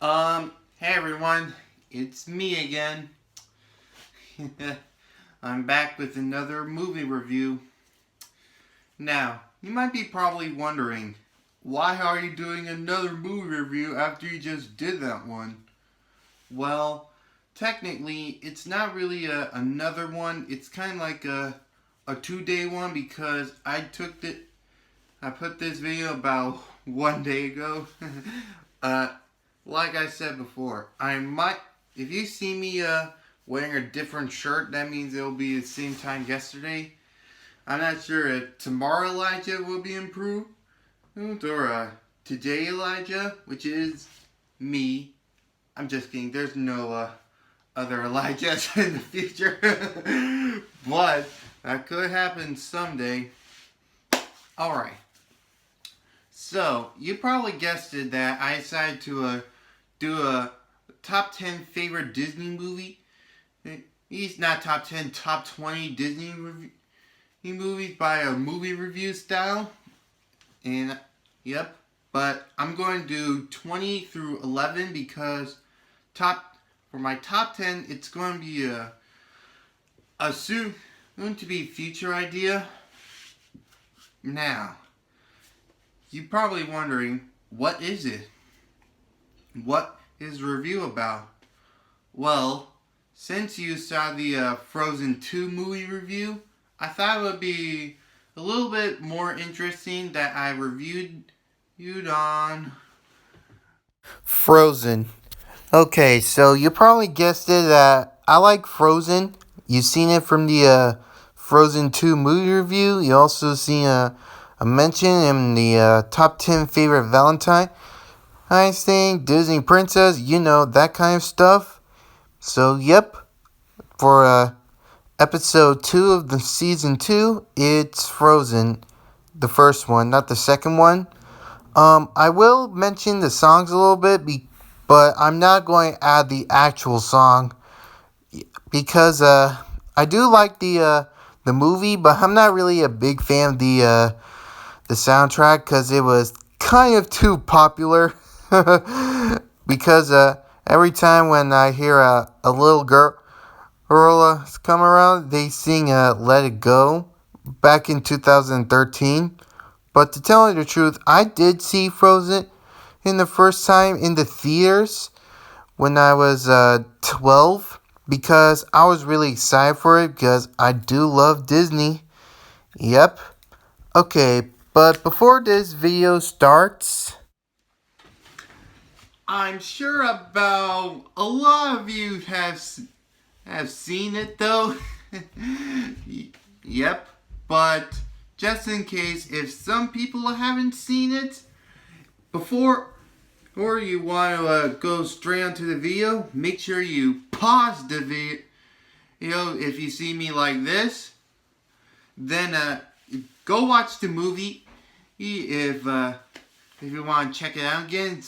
Hey everyone, it's me again. I'm back with another movie review. Now, you might be probably wondering, why are you doing another movie review after you just did that one? Well, technically, it's not really another one. It's kind of like a 2-day one because I put this video about 1 day ago. uh, like I said before, I might, if you see me wearing a different shirt, that means it'll be the same time yesterday. I'm not sure if tomorrow Elijah will be improved or today Elijah, which is me. I'm just kidding. There's no other Elijahs in the future, but that could happen someday. All right. So you probably guessed it that I decided to do a top 10 favorite Disney movie. He's not top 10, top 20 Disney movies by a movie review style. And, yep. But I'm going to do 20 through 11 because for my top 10, it's going to be a soon to be future idea. Now, you're probably wondering, what is it? What is the review about? Well, since you saw the Frozen 2 movie review, I thought it would be a little bit more interesting that I reviewed on Frozen. Okay, so you probably guessed it that I like Frozen. You've seen it from the Frozen 2 movie review. You also seen a mention in the top 10 favorite Valentine. I think Disney princess, that kind of stuff. So, yep, for episode 2 of the season 2, it's Frozen, the first one, not the second one. I will mention the songs a little bit, but I'm not going to add the actual song because I do like the movie, but I'm not really a big fan of the soundtrack because it was kind of too popular. Because every time when I hear a little girl come around, they sing Let It Go back in 2013. But to tell you the truth, I did see Frozen in the first time in the theaters when I was 12 because I was really excited for it because I do love Disney. Yep. Okay, but before this video starts, I'm sure about a lot of you have seen it though. Yep, but just in case if some people haven't seen it before or you want to go straight onto the video, make sure you pause the video. If you see me like this, then go watch the movie if you want to check it out again,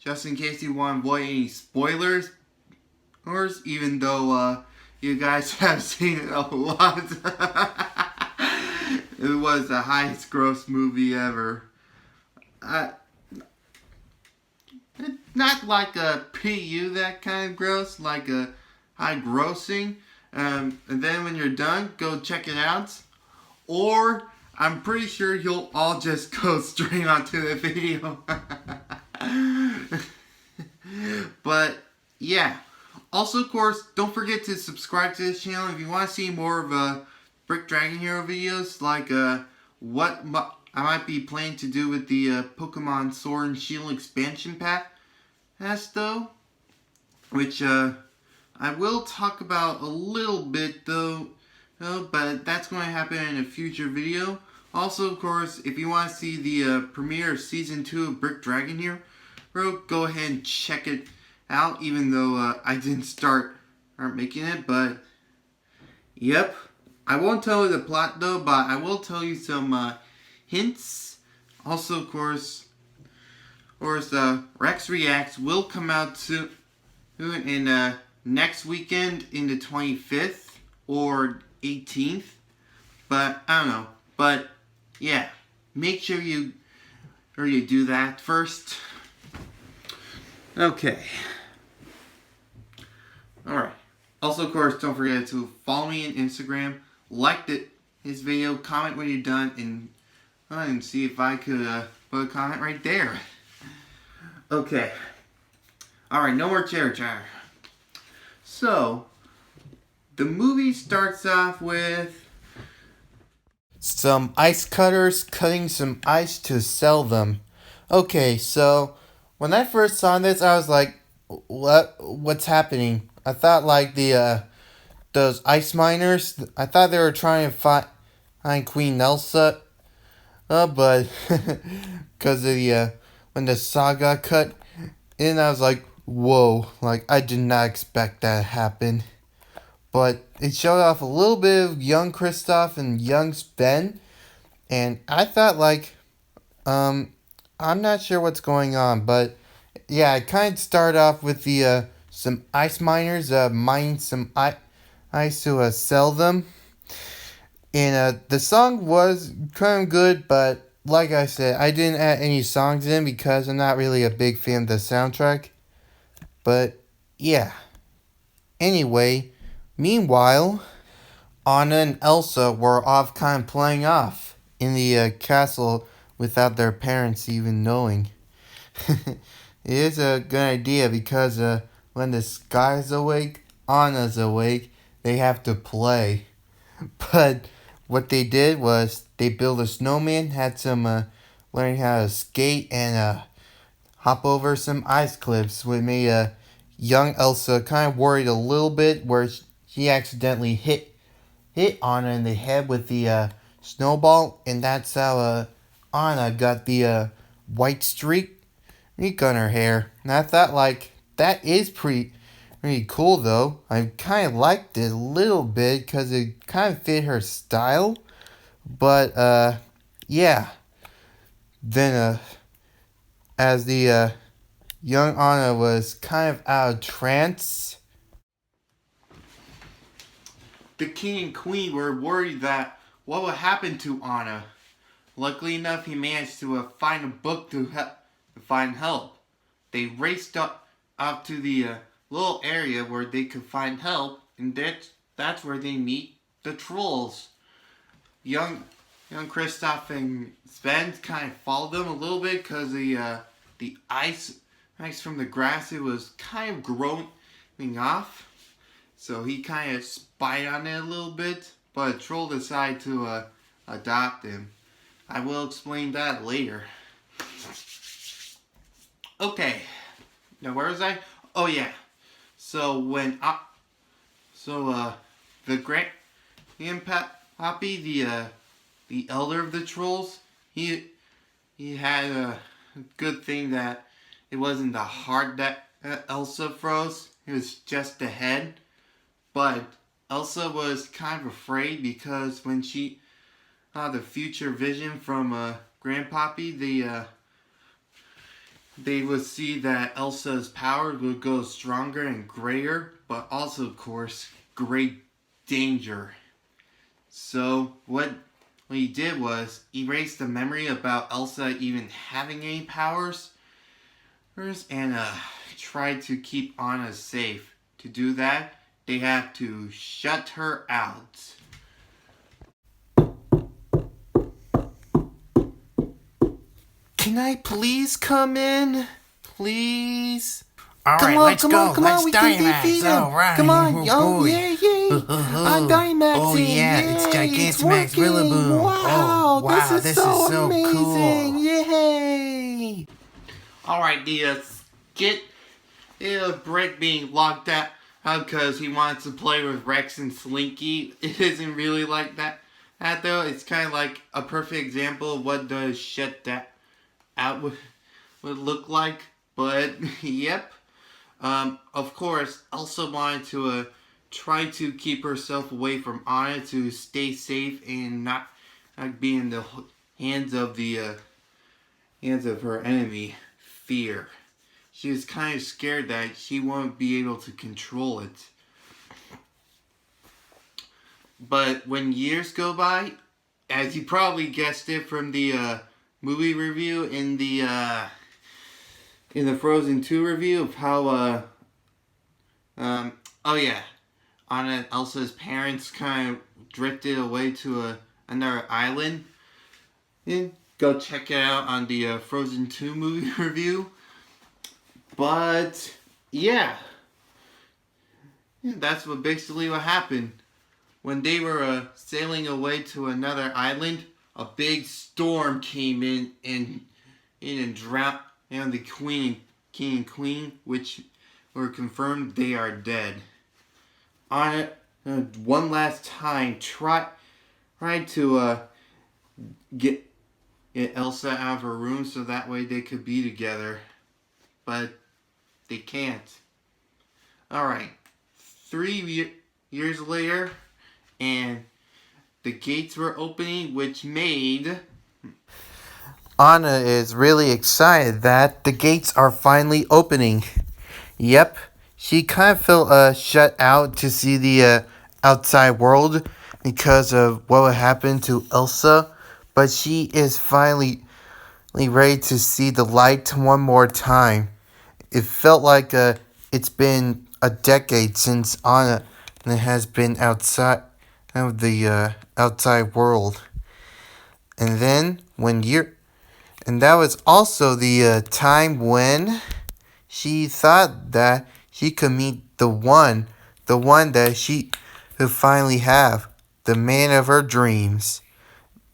just in case you want to avoid any spoilers, even though you guys have seen it a lot. It was the highest gross movie ever. Not like a PU, that kind of gross, like a high grossing. And then when you're done, go check it out. Or I'm pretty sure you'll all just go straight onto the video. But yeah. Also, of course, don't forget to subscribe to this channel if you want to see more of Brick Dragon Hero videos, like what I might be planning to do with the Pokemon Sword and Shield expansion pack. Though, which I will talk about a little bit though, but that's going to happen in a future video. Also, of course, if you want to see the premiere of Season 2 of Brick Dragon Hero, go ahead and check it out, even though I didn't start making it, but yep. I won't tell you the plot though, but I will tell you some hints. Also, of course, Rex Reacts will come out soon in next weekend in the 25th or 18th. But I don't know. But yeah, make sure you do that first. Okay. Alright. Also, of course, don't forget to follow me on Instagram, like this video, comment when you're done, and see if I could put a comment right there. Okay. Alright, no more chatter chatter. So, the movie starts off with some ice cutters cutting some ice to sell them. Okay, so when I first saw this, I was like, what's happening? I thought like those ice miners, I thought they were trying to find Queen Elsa, but because of the when the saw got cut in, I was like, whoa, like I did not expect that to happen. But it showed off a little bit of young Kristoff and young Sven, and I thought like, I'm not sure what's going on, but yeah, I kind of start off with the some ice miners mining some ice to sell them, and the song was kind of good, but like I said, I didn't add any songs in because I'm not really a big fan of the soundtrack. But yeah. Anyway, meanwhile, Anna and Elsa were off kind of playing off in the castle without their parents even knowing. It is a good idea because when the sky's awake, Anna's awake, they have to play. But what they did was they built a snowman, had some learning how to skate and hop over some ice cliffs, which made young Elsa kind of worried a little bit, where she accidentally hit Anna in the head with the snowball, and that's how Anna got the white streak on her hair. And I thought like that is pretty cool though. I kind of liked it a little bit because it kind of fit her style. But yeah. Then as the young Anna was kind of out of trance, the king and queen were worried that what would happen to Anna. Luckily enough, he managed to find a book to find help. They raced up to the little area where they could find help, and that's where they meet the trolls. Young Kristoff and Sven kind of followed them a little bit because the ice from the grass, it was kind of growing off. So he kind of spied on it a little bit, but a troll decided to adopt him. I will explain that later. Okay, now where was I? Oh yeah. So the Grandpappy, the elder of the trolls, he had a good thing that it wasn't the heart that Elsa froze. It was just the head. But Elsa was kind of afraid because when she the future vision from Grandpappy, they would see that Elsa's power would go stronger and greater, but also, of course, great danger. So what he did was erase the memory about Elsa even having any powers, and tried to keep Anna safe. To do that, they have to shut her out. Can I please come in? Please? Alright, let's go. Let's Dynamax. Alright. Come on. Oh, yay. I'm Dynamaxing. Oh, yeah. It's Gigantamax Rillaboom. Wow. Oh, wow. This is so amazing. Cool. Yay. Alright, the skit is Brick being locked out because he wants to play with Rex and Slinky. It isn't really like that though. It's kind of like a perfect example of what the shut that out would look like. But, yep. Of course, Elsa wanted to try to keep herself away from Anna to stay safe and not be in the hands of her enemy, Fear. She was kind of scared that she won't be able to control it. But when years go by, as you probably guessed it from the movie review in the in the Frozen 2 review of how oh yeah, Anna and Elsa's parents kind of drifted away to another island. And go check it out on the Frozen 2 movie review. But yeah, that's what basically what happened. When they were sailing away to another island, a big storm came in and drowned and the king and queen, which were confirmed they are dead. On it, one last time, try to get Elsa out of her room so that way they could be together, but they can't. All right, 3 years later, and the gates were opening, which made Anna is really excited that the gates are finally opening. Yep, she kind of felt shut out to see the outside world because of what would happen to Elsa, but she is finally ready to see the light one more time. It felt like it's been a decade since Anna has been outside of the outside world. And then and that was also the time when she thought that she could meet the one that she could finally have, the man of her dreams.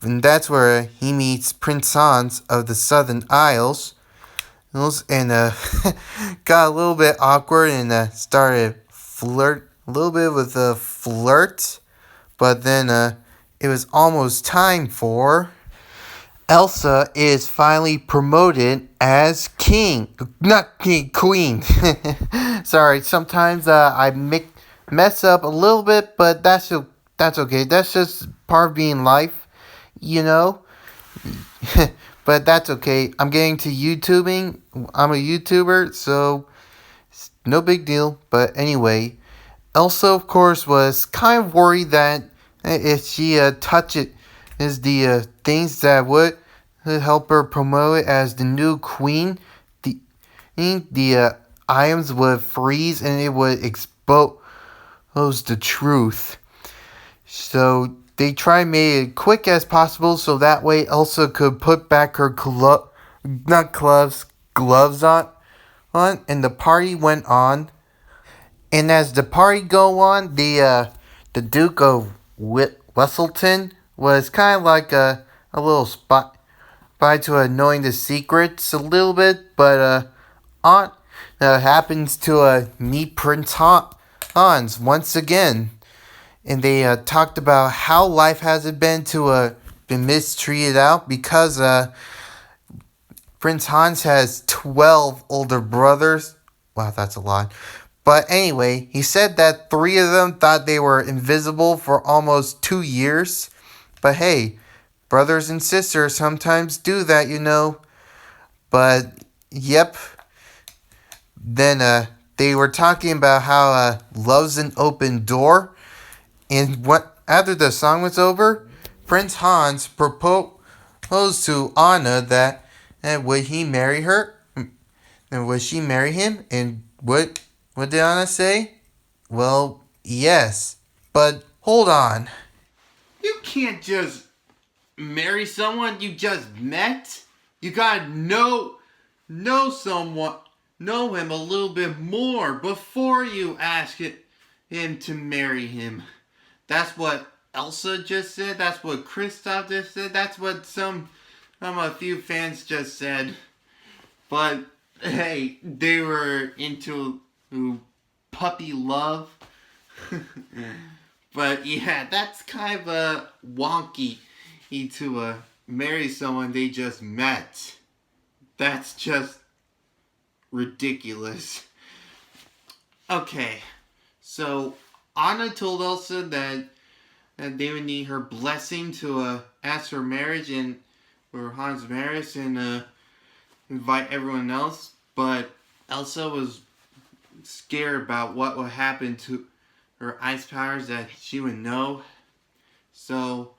And that's where he meets Prince Hans of the Southern Isles, and got a little bit awkward and started a little bit with a flirt, but then it was almost time for Elsa is finally promoted as king, not king, queen. Sorry, sometimes I mess up a little bit, but that's okay. That's just part of being life, you know. But that's okay. I'm getting to YouTubing. I'm a YouTuber, so no big deal. But anyway, Elsa, of course, was kind of worried that if she touches the things that would help her promote it as the new queen, the items would freeze and it would expose the truth. So they try to make it quick as possible so that way Elsa could put back her gloves on, and the party went on. And as the party go on, the Duke of Wesselton was kind of like a little spy to knowing the secrets a little bit, but Aunt happens to meet Prince Hans once again, and they talked about how life hasn't been been mistreated out because Prince Hans has 12 older brothers. Wow, that's a lot. But anyway, he said that 3 of them thought they were invisible for almost 2 years. But hey, brothers and sisters sometimes do that, you know. But yep. Then they were talking about how love's an open door. And after the song was over, Prince Hans proposed to Anna that would he marry her? And would she marry him? And what did Anna say? Well, yes. But hold on. You can't just marry someone you just met. You gotta know someone, know him a little bit more before you ask him to marry him. That's what Elsa just said. That's what Kristoff just said. That's what a few fans just said. But hey, they were into puppy love. But yeah, that's kind of wonky to marry someone they just met. That's just ridiculous. Okay, so Anna told Elsa that they would need her blessing to ask for marriage and for Hans' marriage and invite everyone else. But Elsa was scared about what would happen to her ice powers that she would know. So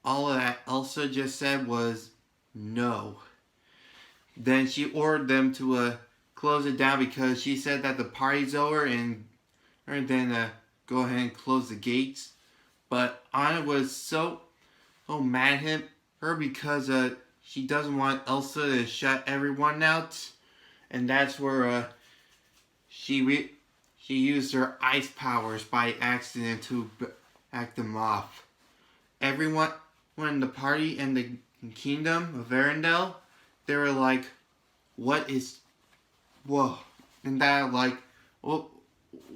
all of that Elsa just said was no. then she ordered them to close it down because she said that the party's over and then go ahead and close the gates. But Anna was so mad at her because she doesn't want Elsa to shut everyone out, and that's where she used her ice powers by accident to back them off. Everyone in the party and the kingdom of Arendelle, they were like, "What is? Whoa!" And that like, "Well,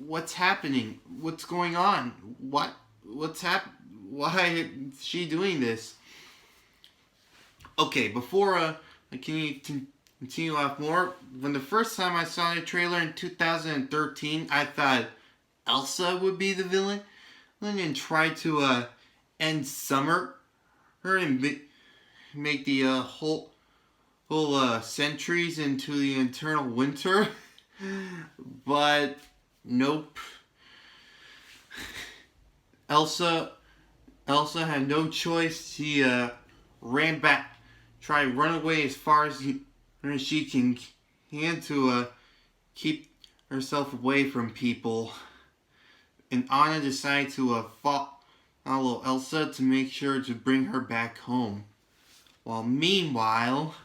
what's happening? What's going on? What's Why is she doing this?" Okay, before I continue off more, when the first time I saw the trailer in 2013, I thought Elsa would be the villain and try to end summer her and make the whole centuries into the eternal winter. But nope. Elsa had no choice. She ran back, tried to run away as far as she can to keep herself away from people. And Anna decided to follow Elsa to make sure to bring her back home. While meanwhile,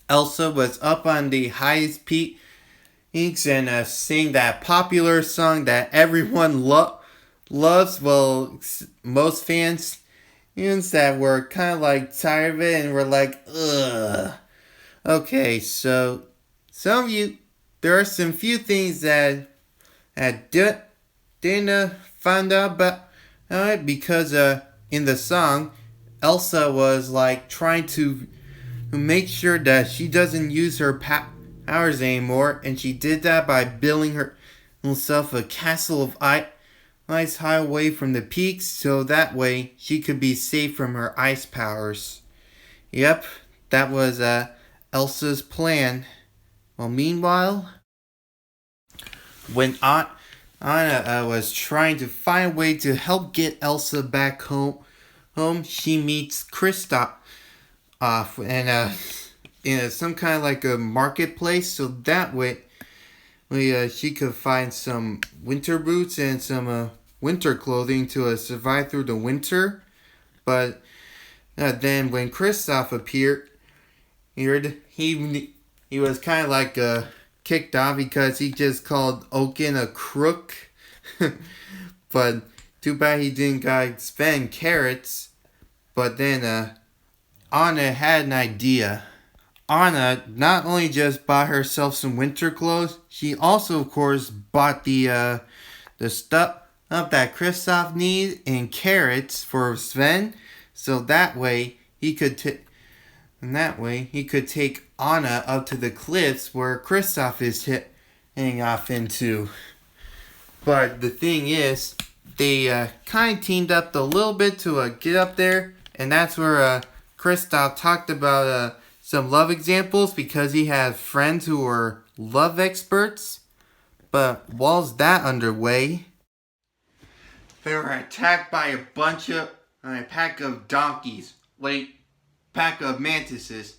Elsa was up on the highest peaks and sang that popular song that everyone loves. Well, most fans that were kind of like tired of it and were like, ugh. Okay, so some of you, there are some few things that didn't find out about it because in the song, Elsa was like trying to make sure that she doesn't use her powers anymore, and she did that by building herself a castle of ice high away from the peaks, so that way she could be safe from her ice powers. Yep, that was Elsa's plan. Well, meanwhile, when Anna was trying to find a way to help get Elsa back home, she meets Kristoff and in some kind of like a marketplace, so that way she could find some winter boots and some winter clothing to survive through the winter. But then when Kristoff appeared, he was kind of like kicked off because he just called Oaken a crook. But too bad he didn't spend carrots. But then Anna had an idea. Anna not only just bought herself some winter clothes, she also, of course, bought the stuff that Kristoff needed and carrots for Sven, so that way he could take Anna up to the cliffs where Kristoff is heading off into. But the thing is, they kind of teamed up a little bit to get up there, and that's where Kristoff talked about some love examples because he has friends who are love experts. But whilst that underway, they were attacked by a pack of donkeys. Pack of mantises.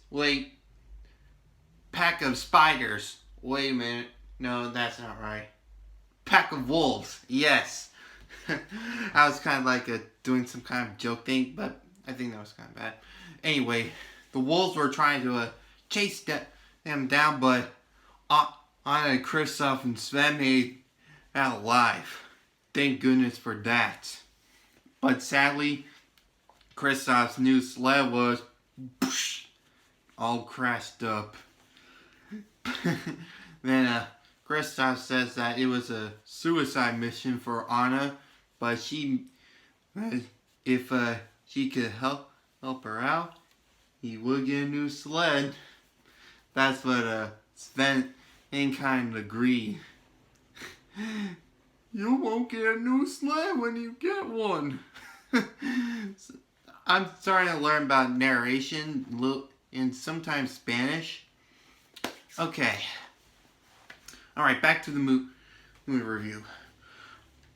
Pack of spiders. Wait a minute. No, that's not right. Pack of wolves. Yes. I was kind of like doing some kind of joke thing, but I think that was kind of bad. Anyway, the wolves were trying to chase them down, but Anna, Kristoff, and Sven made out alive. Thank goodness for that. But sadly, Kristoff's new sled was all crashed up. Then Kristoff says that it was a suicide mission for Anna, but if she could help her out, he would get a new sled. That's what Sven kind of agreed. You won't get a new sled when you get one. I'm starting to learn about narration in sometimes Spanish. Okay. Alright, back to the movie review.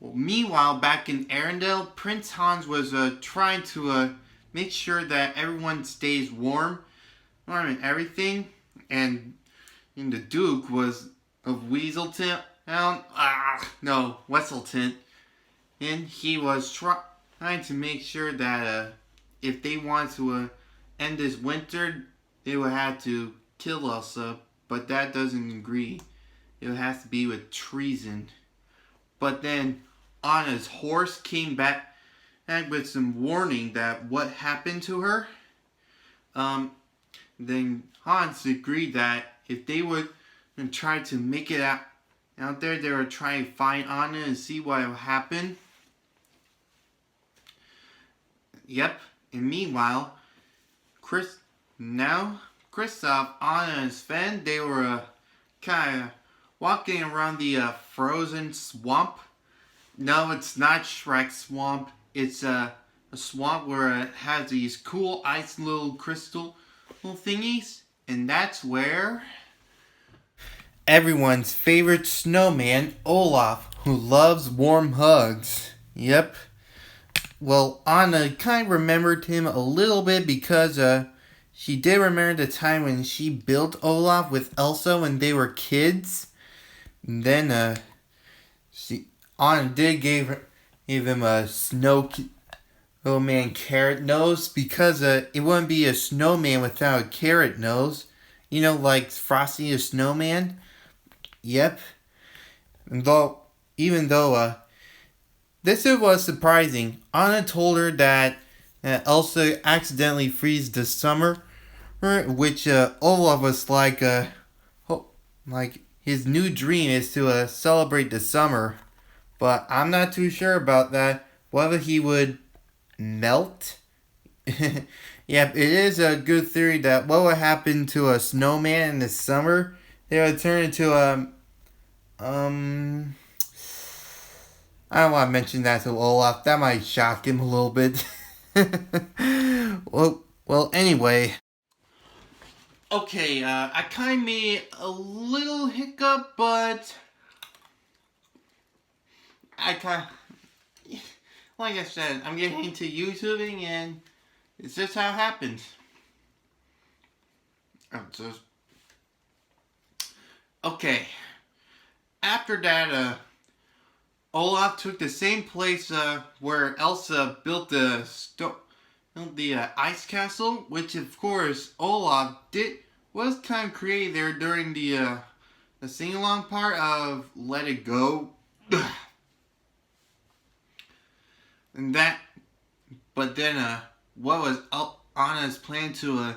Well, meanwhile, back in Arendelle, Prince Hans was trying to make sure that everyone stays warm and everything, and the Duke was of Weaselton, Wesselton, and he was trying to make sure that if they wanted to end this winter, they would have to kill Elsa, but that doesn't agree. It has to be with treason. But then Anna's horse came back with some warning that what happened to her. Then Hans agreed that if they would try to make it out there, they would try to find Anna and see what would happen. Yep. And meanwhile, Kristoff, Anna, and Sven, they were kind of walking around the frozen swamp. No, it's not Shrek Swamp. It's a swamp where it has these cool ice little crystal little thingies. And that's where everyone's favorite snowman, Olaf, who loves warm hugs. Yep. Well, Anna kind of remembered him a little bit because she did remember the time when she built Olaf with Elsa when they were kids. And then Anna did give him a snowman carrot nose because it wouldn't be a snowman without a carrot nose. You know, like Frosty the Snowman. Yep. And even though this was surprising, Anna told her that Elsa accidentally freezed the summer, which Olaf was like his new dream is to celebrate the summer. But I'm not too sure about that. Whether he would melt. Yep, it is a good theory that what would happen to a snowman in the summer, they would turn into I don't want to mention that to Olaf. That might shock him a little bit. well, anyway. Okay, I kind of made a little hiccup, but like I said, I'm getting into YouTubing, and it's just how it happens. Okay. After that, Olaf took the same place where Elsa built the ice castle, which of course Olaf was kind of created there during the sing-along part of Let It Go. And that, but then what was Anna's plan to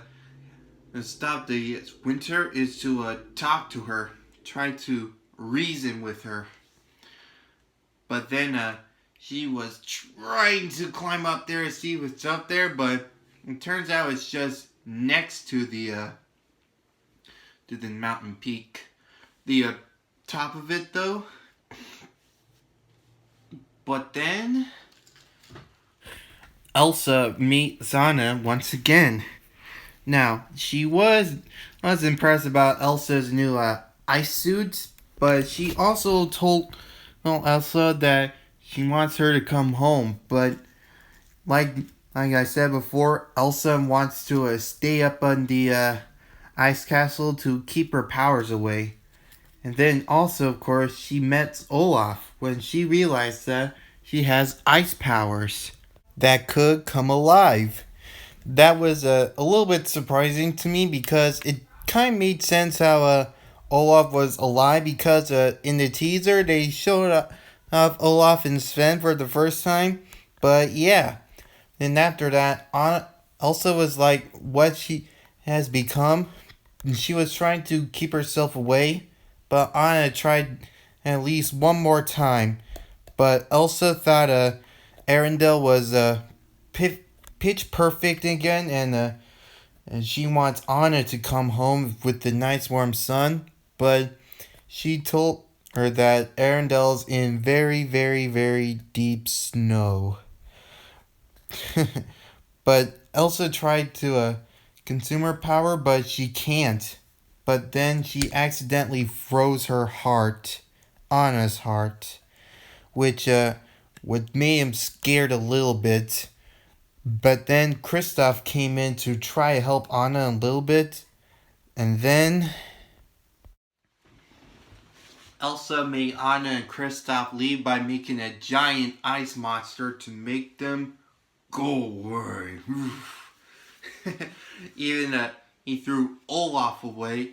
stop the winter is to talk to her, try to reason with her. But then she was trying to climb up there and see what's up there, but it turns out it's just next to the mountain peak. The top of it though. But then Elsa meets Anna once again. Now, she was impressed about Elsa's new ice suits, but she also told Elsa that she wants her to come home. But like I said before, Elsa wants to stay up on the ice castle to keep her powers away. And then also, of course, she met Olaf when she realized that she has ice powers that could come alive. That was a little bit surprising to me because it kind of made sense how Olaf was alive, because in the teaser they showed up Olaf and Sven for the first time. But yeah, and after that, Elsa was like what she has become. And she was trying to keep herself away, but Anna tried at least one more time. But Elsa thought Arendelle was pitch perfect again, and she wants Anna to come home with the nice warm sun. But she told her that Arendelle's in very, very, very deep snow. But Elsa tried to consume her power, but she can't. But then she accidentally froze her heart, Anna's heart, which made him scared a little bit. But then Kristoff came in to try to help Anna a little bit. And then Elsa made Anna and Kristoff leave by making a giant ice monster to make them go away. Even he threw Olaf away,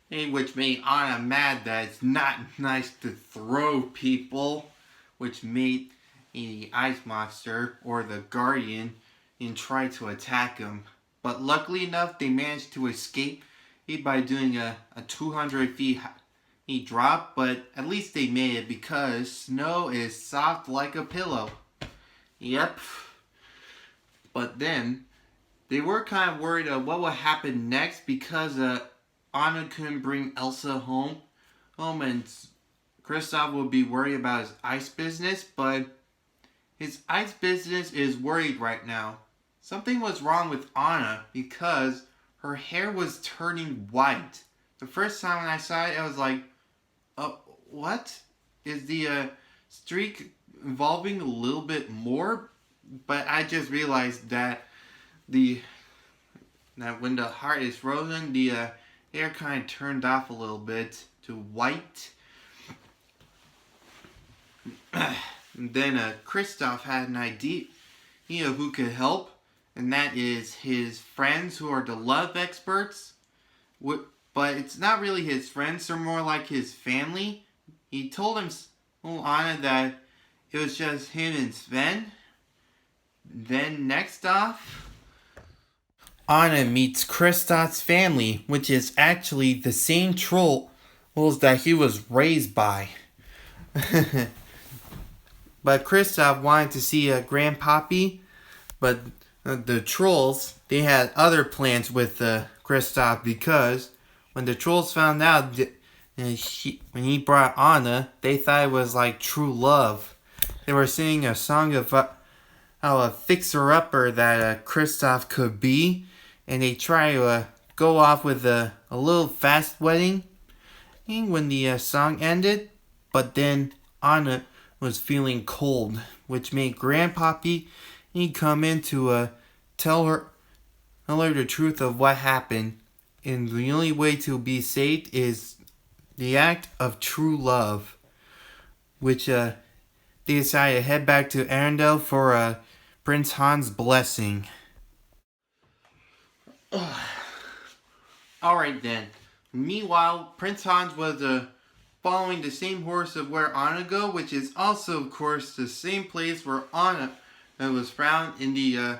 which made Anna mad that it's not nice to throw people, which made the ice monster or the guardian and try to attack him. But luckily enough, they managed to escape by doing a 200 feet drop, but at least they made it because snow is soft like a pillow. Yep. But then they were kind of worried of what would happen next because Anna couldn't bring Elsa home, and Kristoff would be worried about his ice business, but his ice business is worried right now. Something was wrong with Anna because her hair was turning white. The first time when I saw it, I was like, what? Is the streak evolving a little bit more? But I just realized that when the heart is frozen, the hair kind of turned off a little bit to white. And then Kristoff had an idea, who could help, and that is his friends who are the love experts. But it's not really his friends; they're more like his family. He told Anna that it was just him and Sven. Then next off, Anna meets Kristoff's family, which is actually the same trolls that he was raised by. But Kristoff wanted to see Grandpappy, but the trolls, they had other plans with Kristoff because when the trolls found out that when he brought Anna, they thought it was like true love. They were singing a song of how a fixer-upper that Kristoff could be, and they try to go off with a little fast wedding when the song ended, but then Anna was feeling cold, which made Grandpappy come in to tell her the truth of what happened, and the only way to be saved is the act of true love, which they decided to head back to Arendelle for Prince Han's blessing. Alright then. Meanwhile, Prince Hans was following the same horse of where Anna go, which is also, of course, the same place where Anna was found in the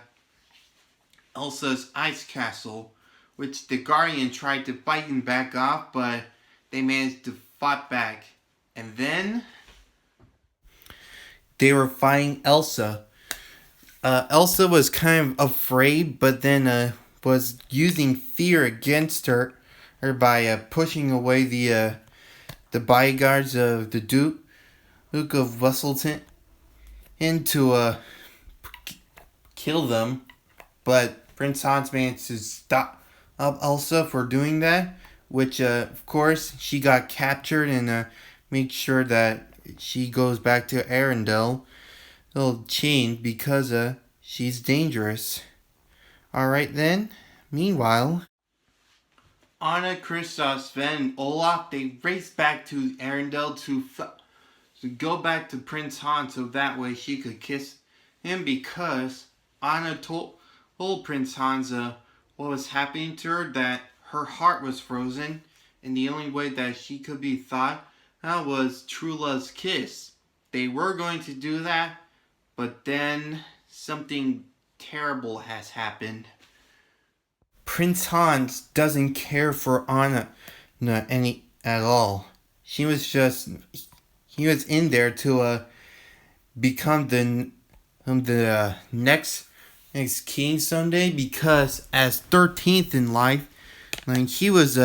Elsa's ice castle, which the Guardian tried to fight him back off, but they managed to fight back. And then they were fighting Elsa. Elsa was kind of afraid, but then was using fear against her by pushing away the bodyguards of the Duke of Wesselton to kill them. But Prince Hans managed to stop Elsa for doing that, which of course she got captured and make sure that she goes back to Arendelle. They'll chained because she's dangerous. Alright then. Meanwhile, Anna, Kristoff, Sven, and Olaf, they race back to Arendelle to go back to Prince Hans so that way she could kiss him because Anna told Prince Hans what was happening to her, that her heart was frozen, and the only way that she could be thought was true love's kiss. They were going to do that, but then something terrible has happened. Prince Hans doesn't care for Anna any at all. He was in there to become the next king someday, because as 13th in life, like he was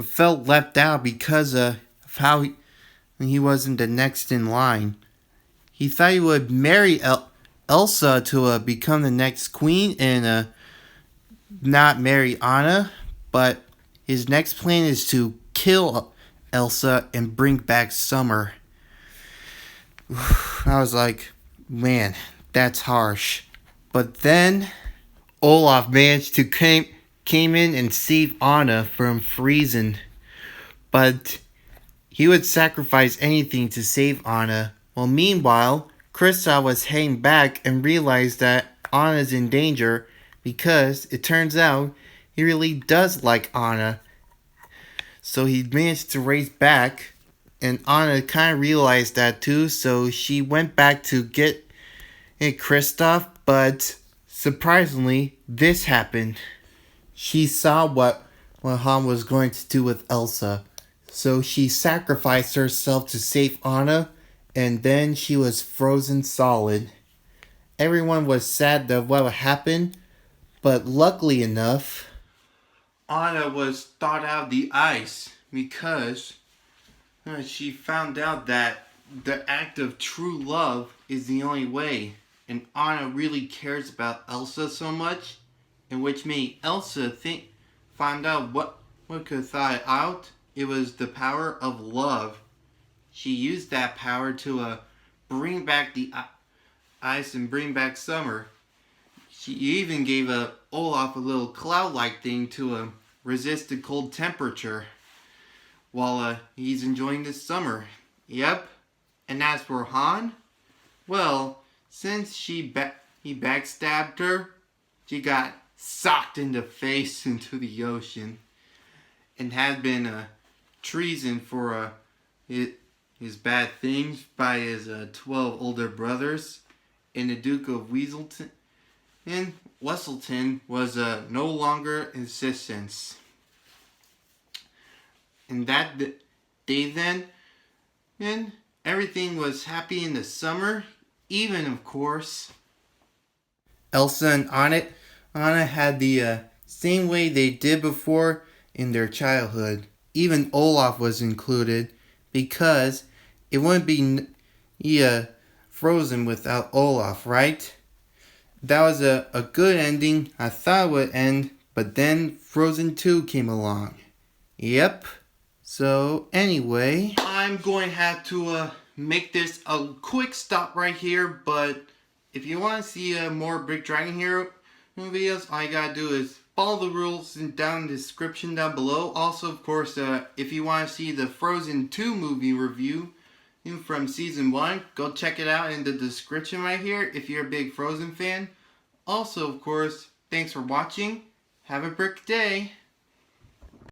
felt left out because of how he wasn't the next in line. He thought he would marry Elsa to become the next queen and not marry Anna, but his next plan is to kill Elsa and bring back Summer. I was like, man, that's harsh. But then Olaf managed to came in and save Anna from freezing. But he would sacrifice anything to save Anna. Well, meanwhile, Kristoff was heading back and realized that Anna's in danger because it turns out he really does like Anna. So he managed to race back, and Anna kind of realized that too, so she went back to get Kristoff, but surprisingly, this happened. She saw what Han was going to do with Elsa. So she sacrificed herself to save Anna, and then she was frozen solid. Everyone was sad that what happened, but luckily enough, Anna was thawed out of the ice because she found out that the act of true love is the only way. And Anna really cares about Elsa so much, and which made Elsa find out what could thaw it out. It was the power of love. She used that power to bring back the ice and bring back summer. She even gave Olaf a little cloud-like thing to resist the cold temperature while he's enjoying the summer. Yep. And as for Han, well, since he backstabbed her, she got socked in the face into the ocean and had been treason for his bad things by his 12 older brothers, and the Duke of Wesselton was no longer in existence. And that day then, everything was happy in the summer, even of course Elsa and Anna had the same way they did before in their childhood. Even Olaf was included because it wouldn't be frozen without Olaf, right? That was a good ending. I thought it would end, but then Frozen 2 came along. Yep. So anyway, I'm going to have to make this a quick stop right here, but if you want to see more Big Dragon Hero videos, all you gotta do is follow the rules down in the description down below. Also, of course, if you want to see the Frozen 2 movie review from season 1, go check it out in the description right here if you're a big Frozen fan. Also, of course, thanks for watching. Have a brick day.